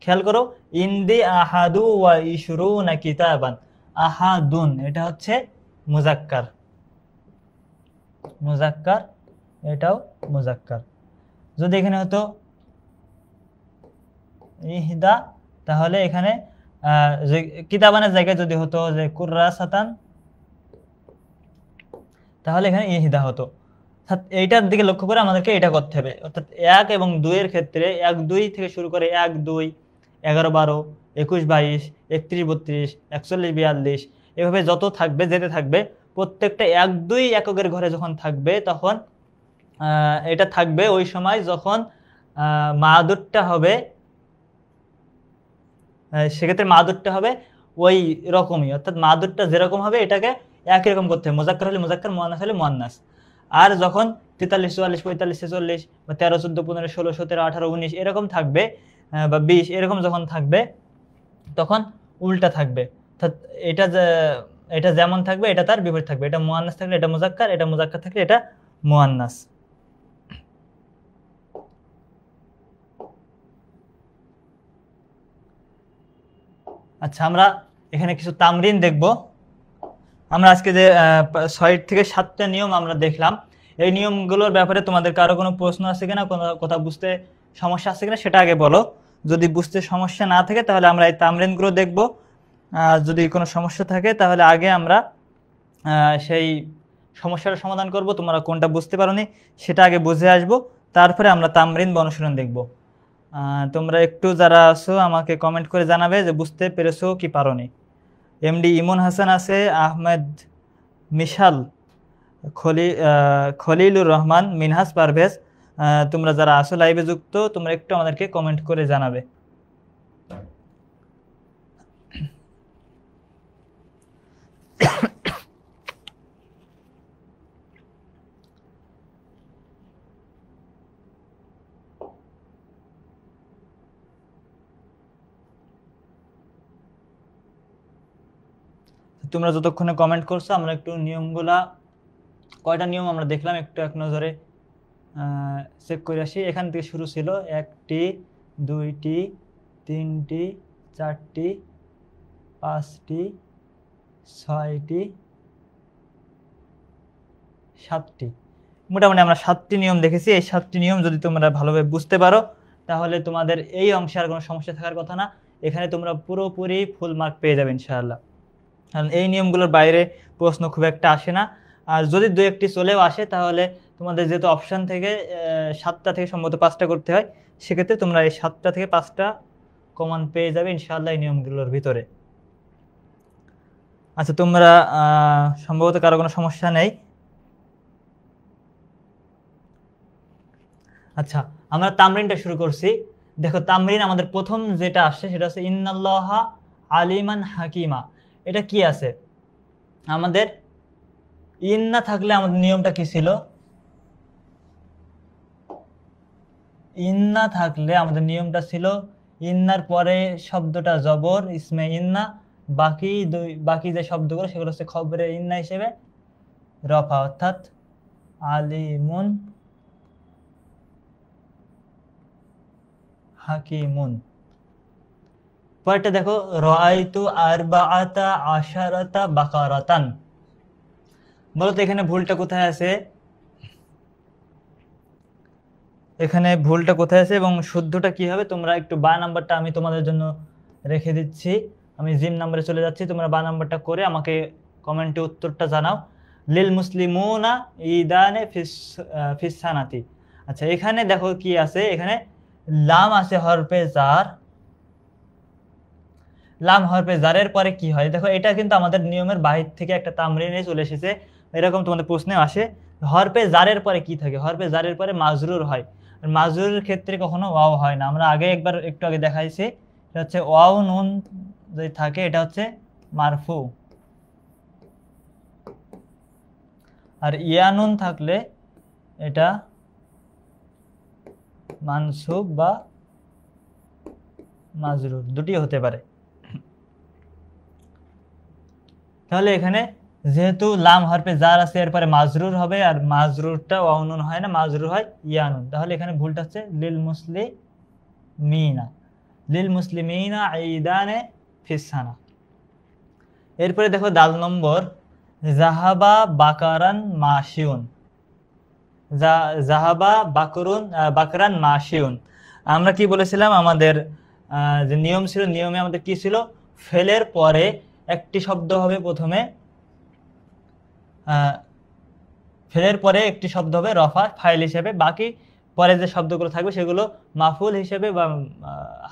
খেয়াল করো, ইন্দি আহাদু ওয়া ইশরুনা কিতাবান, আহাদুন এটা হচ্ছে মুজাক্কার, মুজাক্কার এটাও মুজাক্কার। যদি এখানে হতো ইহদা তাহলে এখানে কিতাবানের জায়গায় যদি হতো যে কুররাসাতান তাহলে এখানে ইহদা হতো। এইটার দিকে লক্ষ্য করে আমাদেরকে এটা করতে হবে, অর্থাৎ 1 এবং 2 এর ক্ষেত্রে 1 2 থেকে শুরু করে 1 2 11 12 21 22 31 32 41 42 এভাবে যত থাকবে যেতে থাকবে, প্রত্যেকটা 1 2 এককের ঘরে যখন থাকবে তখন এটা থাকবে ওই সময় যখন মাদুদটা হবে, সেক্ষেত্রে মাদুদটা হবে ওই রকমই, অর্থাৎ মাদুদটা যেরকম হবে এটাকে একই রকম করতে হবে, মুজাক্কার হলে মুজাক্কার মুয়ান্নাস হলে মুয়ান্নাস। আর যখন 43 44 45 46 বা 13 14 15 16 17 18 19 এরকম থাকবে বা 20 এরকম যখন থাকবে তখন উল্টা থাকবে, অর্থাৎ এটা এটা যেমন থাকবে এটা তার বিপরীত থাকবে, এটা মুয়ান্নাস থাকলে এটা মুজাক্কার, এটা মুজাক্কার থাকলে এটা মুয়ান্নাস। আচ্ছা, আমরা এখানে কিছু তামরিন দেখব। আমরা আজকে যে 6 থেকে 7টা নিয়ম আমরা দেখলাম, এই নিয়মগুলোর ব্যাপারে তোমাদের কারো কোনো প্রশ্ন আছে কিনা, কোনো কথা বুঝতে সমস্যা আছে কিনা সেটা আগে বলো। যদি বুঝতে সমস্যা না থাকে তাহলে আমরা এই তামরিনগুলো দেখব। যদি কোনো সমস্যা থাকে তাহলে আগে আমরা সেই সমস্যার সমাধান করব। তোমরা কোনটা বুঝতে পারোনি সেটা আগে বুঝে আসবো, তারপরে আমরা তামরিন বা অনুশীলন দেখব। তোমরা একটু যারা আছো আমাকে কমেন্ট করে জানাবে যে বুঝতে পেরেছো কি পারোনি। এমডি ইমন হাসান আছে, আহমেদ মিশাল, খলিলুর রহমান, মিনহাস পারভেজ, তোমরা যারা আসো লাইভে যুক্ত তোমরা একটু আমাদেরকে কমেন্ট করে জানাবে। তোমরা যতক্ষণে কমেন্ট করছো আমরা একটু নিয়মগুলা, কয়টা নিয়ম আমরা দেখলাম একটু এক নজরে চেক করে আসি। এখান থেকে শুরু ছিল 1টি 2টি 3টি 4টি 5টি 6টি 7টি, মোটামুটি আমরা 7টি নিয়ম দেখেছি। এই 7টি নিয়ম যদি তোমরা ভালোভাবে বুঝতে পারো তাহলে তোমাদের এই অংশে আর কোনো সমস্যা থাকার কথা না, এখানে তোমরা পুরোপুরি ফুল মার্ক পেয়ে যাবে ইনশাআল্লাহ। কারণ এই নিয়মগুলোর বাইরে প্রশ্ন খুব একটা আসে না, আর যদি 2-1টি চলেও আসে তাহলে তোমাদের যেহেতু অপশান থেকে 7টা থেকে সম্ভবত 5টা করতে হয়, সেক্ষেত্রে তোমরা এই 7টা থেকে 5টা কমন পেয়ে যাবে ইনশাআল্লাহ এই নিয়মগুলোর ভিতরে। আচ্ছা, তোমরা সম্ভবত কারো কোনো সমস্যা নেই। আচ্ছা, আমরা তামরিনটা শুরু করছি। দেখো তামরিন আমাদের প্রথম যেটা আসছে সেটা হচ্ছে ইন্নাল্লাহা আলিমান হাকিমা। এটা কি আছে আমাদের? ইন্না থাকলে আমাদের নিয়মটা কি ছিল? ইন্না থাকলে আমাদের নিয়মটা ছিল ইন্নার পরে শব্দটা জবর ইসমে ইন্না, বাকি যে শব্দগুলো সেগুলো হচ্ছে খবরে ইন্না হিসেবে রফা, অর্থাৎ আলিমুন হাকিমুন। পরেরটা দেখো রাআইতু আরবাআতা আশারাতা বাকারাতান। বলতো এখানে ভুলটা কোথায় আছে? এখানে ভুলটা কোথায় আছে এবং শুদ্ধটা কি হবে? তোমরা একটু বা নাম্বারটা আমি তোমাদের জন্য রেখে দিচ্ছি, আমি জিম নাম্বারে চলে যাচ্ছি, তোমরা বা নাম্বারটা করে আমাকে কমেন্টে উত্তরটা জানাও। লিল মুসলিমুনা ঈদানে ফিসানাতি। আচ্ছা, এখানে দেখো কি আছে, এখানে লাম আছে হরফে জার। লাম হরফে জারের পরে কি হয় দেখো, এটা কিন্তু আমাদের নিয়মের বাহির থেকে একটা তামরিনে চলে এসেছে, এরকম তোমাদের প্রশ্নে আসে। হরফে জারের পরে কি থাকে? হরফে জারের পরে মাজরুর হয়, আর মাজরুরের ক্ষেত্রে কখনো ওয়াও হয় না। আমরা আগে একটু আগে দেখাইছি, এটা হচ্ছে ওয়াও নুন যদি থাকে এটা হচ্ছে মারফু, আর ইয়ানুন থাকলে এটা মানসুব বা মাজরুর, দুটি হতে পারে। তাহলে এখানে যেহেতু লাম হরফে জার আছে এরপরে মাজরুর হবে, আর মাজরুরটা ওয়ানুন হয় না, মাজরুর হয় ইয়ানুন। তাহলে এখানে ভুলটা হচ্ছে লিল মুসলিমিনা, লিল মুসলিমিনা ঈদানে ফিসানা। এরপরে দেখো দাল নম্বর জাহাবা বাকারান মাশিউন। জাহাবা বাকরান মাশিউন। আমরা কি বলেছিলাম? আমাদের যে নিয়ম ছিল, নিয়মে আমাদের কি ছিল? ফেলের পরে একটি শব্দ হবে প্রথমে, ফেলের পরে একটি শব্দ হবে রফা ফাইল হিসেবে, বাকি পরে যে শব্দগুলো থাকবে সেগুলো মাফুল হিসেবে বা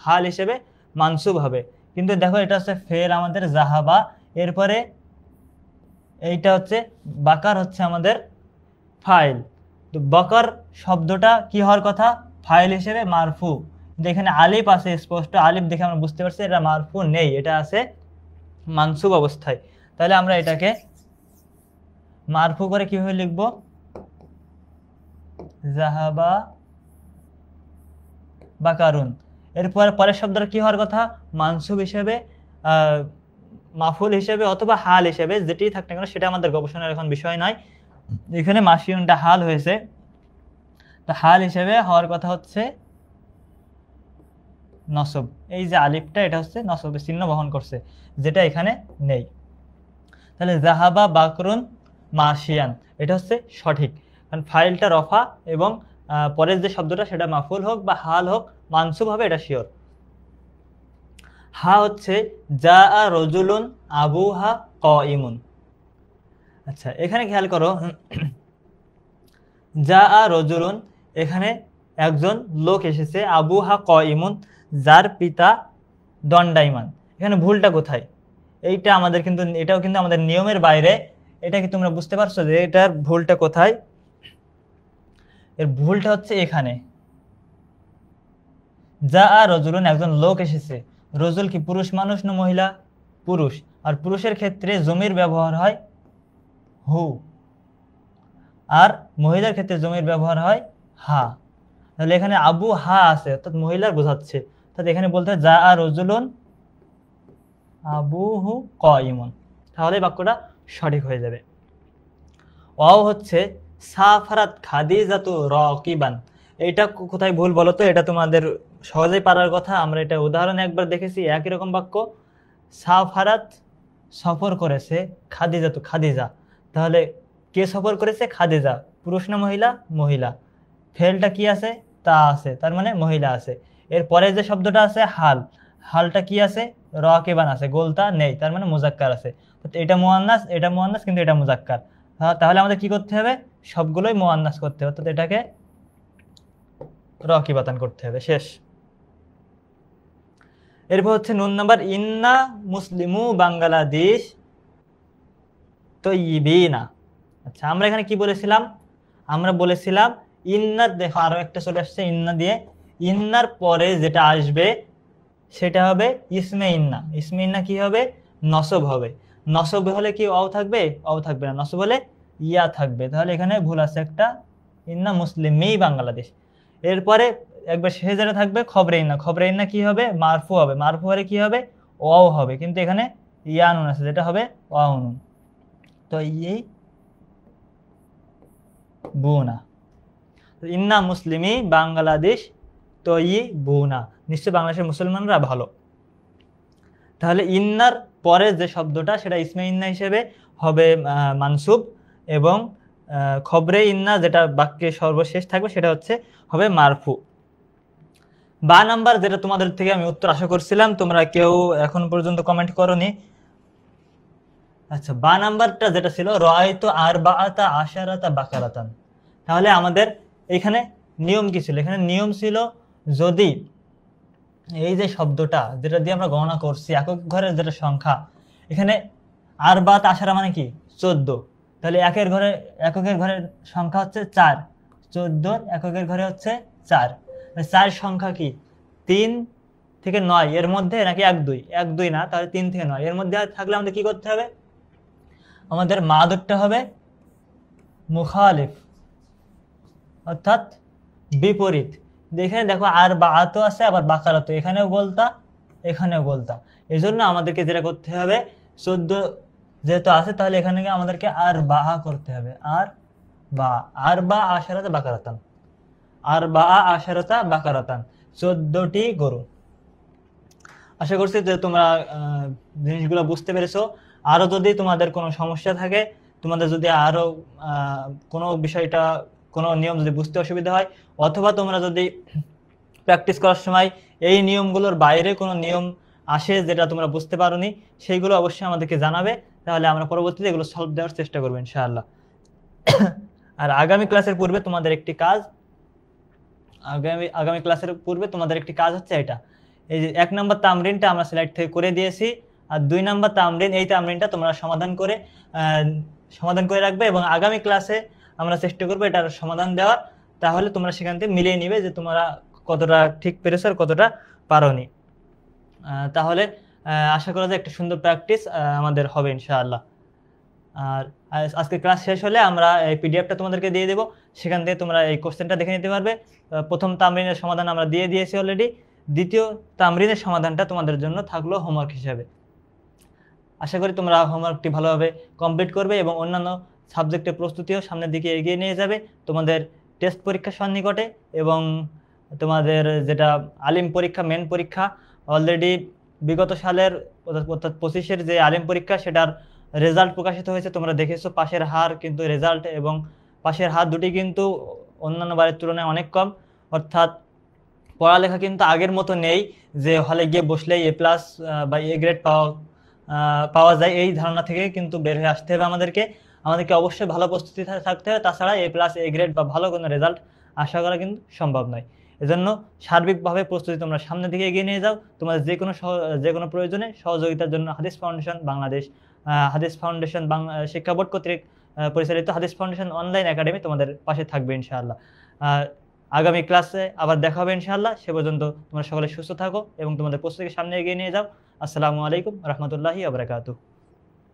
হাল হিসেবে মানসুব হবে। কিন্তু দেখো এটা হচ্ছে ফেল আমাদের জাহাবা, এরপরে এইটা হচ্ছে বাকার হচ্ছে আমাদের ফাইল। তো বকর শব্দটা কি হওয়ার কথা? ফাইল হিসেবে মারফু। এখানে আলিফ আছে স্পষ্ট, আলিফ দেখে আমরা বুঝতে পারছি এটা মারফু নেই, এটা আছে মানসুব অবস্থায়। তাহলে আমরা এটাকে মারফু করে কিভাবে লিখবো? জাহাবা বাকারুন। এরপর পরের শব্দটা কি হওয়ার কথা? মানসুব হিসেবে মাফুল হিসেবে অথবা হাল হিসেবে যেটি থাক না কেন সেটা আমাদের গবেষণার এখন বিষয় নয়। এখানে মাসিউনটা হাল হয়েছে, তো হাল হিসেবে হওয়ার কথা হচ্ছে নসব। এই যে আলিফটা এটা হচ্ছে নসবের চিহ্ন বহন করছে, যেটা এখানে নেই। তাহলে জাহাবা বাকরুন মাসিয়ান, এটা হচ্ছে সঠিক, কারণ ফাইলটা রফা এবং পরের যে শব্দটা সেটা মাফুল হোক বা হাল হোক মানসুব হবে, এটা শিওর। হা হচ্ছে জা আ রজুলুন আবুহা কাইমুন। আচ্ছা এখানে খেয়াল করো, জা আ রজুলুন, এখানে একজন লোক এসেছে, আবুহা কাইমুন, যার পিতা দণ্ডায়মান। এখানে ভুলটা কোথায়? এইটা আমাদের কিন্তু, এটাও কিন্তু আমাদের নিয়মের বাইরে। এটা কি তোমরা বুঝতে পারছো যে এটার ভুলটা কোথায়? এর ভুলটা হচ্ছে এখানে, যা আর রজুলুন, একজন লোক এসেছে। রজুল কি পুরুষ মানুষ না মহিলা? পুরুষ। আর পুরুষের ক্ষেত্রে জমির ব্যবহার হয় হু, আর মহিলার ক্ষেত্রে জমির ব্যবহার হয় হা। তাহলে এখানে আবু হা আছে, অর্থাৎ মহিলার বোঝাচ্ছে। অর্থাৎ এখানে বলতে হয় যা আর রজুলুন আবুহু কাইমুন, তাহলে বাক্যটা সঠিক হয়ে যাবে। ওয়াও হচ্ছে সাফারাত খাদিজাতু রাকিবান। এইটা কোথায় ভুল বলো তো? এটা তোমাদের সহজেই পারার কথা। আমরা এটা উদাহরণে একবার দেখেছি, একই রকম বাক্য। সাফারাত সফর করেছে, খাদিজাতু খাদিজা। তাহলে কে সফর করেছে? খাদিজা। পুরুষ না মহিলা? মহিলা। ফেলটা কি আছে? তা আছে, তার মানে মহিলা আছে। এরপরে যে শব্দটা আছে হাল, হালটা কি আছে? রাকিবান আছে, গোলতা নেই, তার মানে মুজাক্কার আছে। এটা মুয়ান্নাস, এটা মুয়ান্নাস, কিন্তু এটা মুজাক্কার। তাহলে আমাদের কি করতে হবে? সবগুলোই মুয়ান্নাস করতে হবে, অর্থাৎ এটাকে রাকিবাতান করতে হবে। শেষ। এরপর হচ্ছে নুন নাম্বার, ইন্না মুসলিমু বাংলাদেশ তৈয়িবিনা। আচ্ছা আমরা এখানে কি বলেছিলাম? আমরা বলেছিলাম ইন্নার, দেখো আরো একটা চলে আসছে ইন্না দিয়ে। ইন্নার পরে যেটা আসবে সেটা হবে ইসমে ইন্না। ইসমে ইন্না কি হবে? নসব হবে। নসব হলে কি অও থাকবে? অও থাকবে না। নসব হলে ইয়া থাকবে। তাহলে এখানে ভুল আছে একটা, ইন্না মুসলিমেই বাংলাদেশ। এরপরে একবার শেষে যেটা থাকবে খবরে ইন্না। খবরে ইন্না কি হবে? মারফু হবে। মারফু হলে কি হবে? ওয়াও হবে, কিন্তু এখানে ইয়া নুন আছে, যেটা হবে ওয়াও নুন। তো এই বুনা, ইন্না মুসলিমি বাংলাদেশ তৈয়িবুনা, নিশ্চয় বাংলাদেশের মুসলমানরা ভালো। তাহলে ইন্নার পরে যে শব্দটা সেটা ইসমে ইন্না হিসেবে হবে মানসুব, এবং খবরে ইন্না যেটা বাক্যে সর্বশেষ থাকবে সেটা হচ্ছে হবে মারফু। বা নাম্বার, যেটা তোমাদের থেকে আমি উত্তর আশা করছিলাম, তোমরা কেউ এখন পর্যন্ত কমেন্ট করোনি। আচ্ছা বা নাম্বারটা যেটা ছিল রাআইতু আরবাআতা আশারাতা বাকারাতান। তাহলে আমাদের এখানে নিয়ম কি ছিল? এখানে নিয়ম ছিল, যদি এই যে শব্দটা যেটা দিয়ে আমরা গণনা করছি একক ঘরের যেটা সংখ্যা, এখানে আরবাত আশারা মানে কি? 14। তাহলে এককের ঘরের সংখ্যা হচ্ছে 4, 14 এককের ঘরে হচ্ছে 4। 4 সংখ্যা কি 3 থেকে 9 এর মধ্যে, নাকি 1 2? 1 2 না, তাহলে 3 থেকে 9 এর মধ্যে থাকলে আমাদের কি করতে হবে? আমাদের মাদুরটা হবে মুখালিফ, অর্থাৎ বিপরীত। এখানে দেখো আর বাআত আছে, আবার বাকারাত, এখানেও গোলতা এখানেও গোলতা। এই জন্য আমাদেরকে যেটা করতে হবে, 14 যেহেতু আছে তাহলে এখানে আমাদেরকে আর বা করতে হবে। আর বা আশারাতা বাকারাতান, আর বা আশারাতা বাকারাতান, 14টি গরু। আশা করছি যে তোমরা জিনিসগুলো বুঝতে পেরেছো। আরো যদি তোমাদের কোনো সমস্যা থাকে, তোমাদের যদি আরো কোনো বিষয়টা, কোনো নিয়ম যদি বুঝতে অসুবিধা হয়, অথবা তোমরা যদি প্র্যাকটিস করার সময় এই নিয়মগুলোর বাইরে কোনো নিয়ম আসে যেটা তোমরা বুঝতে পারোনি, সেইগুলো অবশ্যই আমাদেরকে জানাবে। তাহলে আমরা পরবর্তীতে এগুলো সলভ দেওয়ার চেষ্টা করবো ইনশাআল্লাহ। আর আগামী ক্লাসের পূর্বে তোমাদের একটি কাজ, আগামী ক্লাসের পূর্বে তোমাদের একটি কাজ হচ্ছে এটা, এই যে 1 নম্বর তামরিনটা আমরা স্লাইড থেকে করে দিয়েছি, আর 2 নম্বর তামরিন, এই তামরিনটা তোমরা সমাধান করে রাখবে, এবং আগামী ক্লাসে আমরা চেষ্টা করবো এটার সমাধান দেওয়ার। তাহলে তোমরা সেখান থেকে মিলিয়ে নিবে যে তোমরা কতটা ঠিক পেরেছো আর কতটা পারোনি। তাহলে আশা করা যায় একটা সুন্দর প্র্যাকটিস আমাদের হবে ইনশাআল্লাহ। আর আজকে ক্লাস শেষ হলে আমরা এই পিডিএফটা তোমাদেরকে দিয়ে দেবো, সেখান থেকে তোমরা এই কোশ্চেনটা দেখে নিতে পারবে। প্রথম তামরিনের সমাধান আমরা দিয়ে দিয়েছি অলরেডি, দ্বিতীয় তামরিনের সমাধানটা তোমাদের জন্য থাকলো হোমওয়ার্ক হিসাবে। আশা করি তোমরা হোমওয়ার্কটি ভালোভাবে কমপ্লিট করবে এবং অন্যান্য সাবজেক্টের প্রস্তুতিও সামনের দিকে এগিয়ে নিয়ে যাবে। তোমাদের টেস্ট পরীক্ষা সন্নিকটে এবং তোমাদের যেটা আলিম পরীক্ষা, মেন পরীক্ষা অলরেডি বিগত সালের অর্থাৎ 25-এর যে আলিম পরীক্ষা সেটার রেজাল্ট প্রকাশিত হয়েছে। তোমরা দেখেছো পাশের হার কিন্তু রেজাল্ট এবং পাশের হার দুটি কিন্তু অন্যান্য বারের তুলনায় অনেক কম। অর্থাৎ পড়ালেখা কিন্তু আগের মতো নেই যে হলে গিয়ে বসলেই এ প্লাস বা এ গ্রেড পাওয়া যায়। এই ধারণা থেকে কিন্তু বের হয়ে আসতে হবে আমাদেরকে অবশ্যই ভালো প্রস্তুতি থাকতে হবে। তাছাড়া এ প্লাস এ গ্রেড বা ভালো কোনো রেজাল্ট আশা করা কিন্তু সম্ভব নয়। এজন্য সার্বিকভাবে প্রস্তুতি তোমরা সামনের দিকে এগিয়ে নিয়ে যাও। তোমাদের যে কোনো প্রয়োজনে সহযোগিতার জন্য হাদিস ফাউন্ডেশন বাংলাদেশ, হাদিস ফাউন্ডেশন শিক্ষা বোর্ড কর্তৃক পরিচালিত হাদিস ফাউন্ডেশন অনলাইন একাডেমি তোমাদের পাশে থাকবে ইনশাআল্লাহ। আগামী ক্লাসে আবার দেখা হবে ইনশাআল্লাহ। সে পর্যন্ত তোমরা সকলে সুস্থ থাকো এবং তোমাদের প্রস্তুতিকে সামনে এগিয়ে নিয়ে যাও। আসসালামু আলাইকুম রহমতুল্লাহি ওয়া বারাকাতুহু।